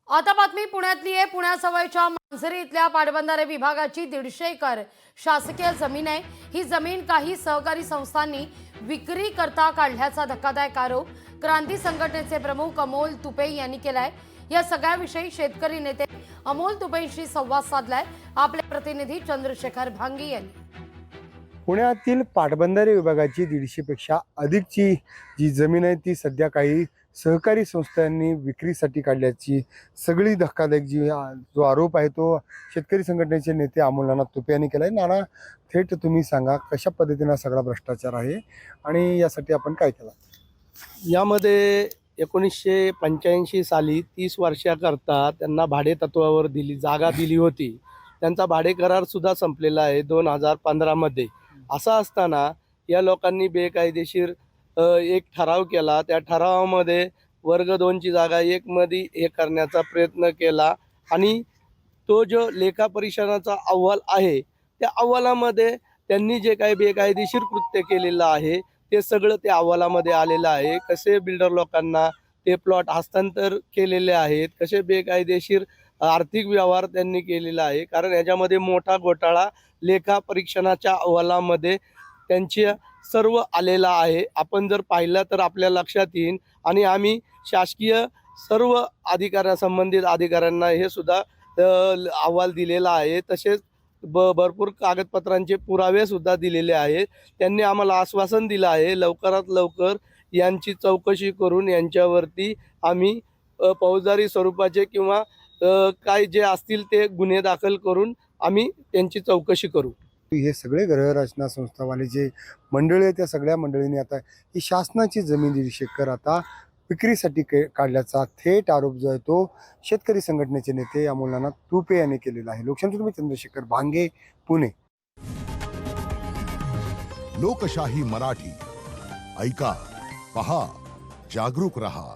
आता बातमी पुण्यातली आहे। पुण्याजवळच्या मांजरी इथल्या पाटबंधारे विभागाची 150 एकर शासकीय जमीन आहे। ही जमीन काही सहकारी संस्थांनी विक्री करता काढल्याचा धक्कादायक आरोप क्रांती संघटनेचे प्रमुख अमोल तुपे यांनी केलाय। या सगळ्याविषयी शेतकरी नेते अमोल तुपेंशी संवाद साधलाय आपले प्रतिनिधी चंद्रशेखर भांगी यांनी। पुण्यातील पाटबंधारे विभागाची 150 पेक्षा अधिकची जी जमीन आहे ती सध्या काही सहकारी संस्थांनी विक्रीसाठी काढल्याची सगळी धक्कादायक जो आरोप आहे तो शेतकरी संघटनेचे नेते अमोल नाना तुपे यांनी केलाय। नाना, थेट तुम्ही सांगा कशा पद्धतीने सगळा भ्रष्टाचार आहे आणि यासाठी आपण काय केलं? यामध्ये 1985 साली 30 वर्षाकरता त्यांना भाडे तत्वावर जागा दिली होती। त्यांचा भाडे करार सुद्धा संपलेला आहे 2015 मध्ये। असं असताना या लोकांनी बेकायदेशीर एक ठराव केला। त्या ठरावामध्ये वर्ग 2 ची जागा 1 मध्ये हे करण्याचा प्रयत्न केला आणि तो जो लेखा परीक्षणाचा अहवाल आहे त्या अहवालामध्ये त्यांनी जे काही बेकायदेशीर कृत्य केलेलं आहे ते सगळं त्या अहवालामध्ये आलेलं आहे। कसे बिल्डर लोकांना ते प्लॉट हस्तांतर केलेले आहेत, कसे बेकायदेशीर आर्थिक व्यवहार त्यांनी केलेला आहे। कारण याच्यामध्ये मोठा घोटाळा लेखा परीक्षणाच्या अहवालामध्ये त्यांच्या सर्व आलेला आहे। आपण जर पाहिलं तर आपल्या लक्षात येईल आणि आम्ही शासकीय सर्व संबंधित अधिकाऱ्यांना हे सुद्धा अहवाल दिलेला आहे। तसेच भरपूर कागदपत्रांचे पुरावे सुद्धा दिलेले आहेत। त्यांनी आम्हाला आश्वासन दिलं आहे लवकरात लवकर यांची चौकशी करून यांच्यावरती आम्ही फौजदारी स्वरूपाचे किंवा काय जे असतील ते गुन्हे दाखल करून आम्ही त्यांची चौकशी करू। हे सगळे गृहरचना संस्थावाले जे मंडळी आहेत त्या सगळ्या मंडळींनी आता ही शासनाची जमीन 150 एकर आता विक्रीसाठी काढल्याचा थेट आरोप जो आहे तो शेतकरी संघटनेचे नेते अमोल नाना तुपे यांनी केलेला आहे। लोकशाही चंद्रशेखर भांगे, पुणे। लोकशाही मराठी ऐका, पहा, जागरूक रहा।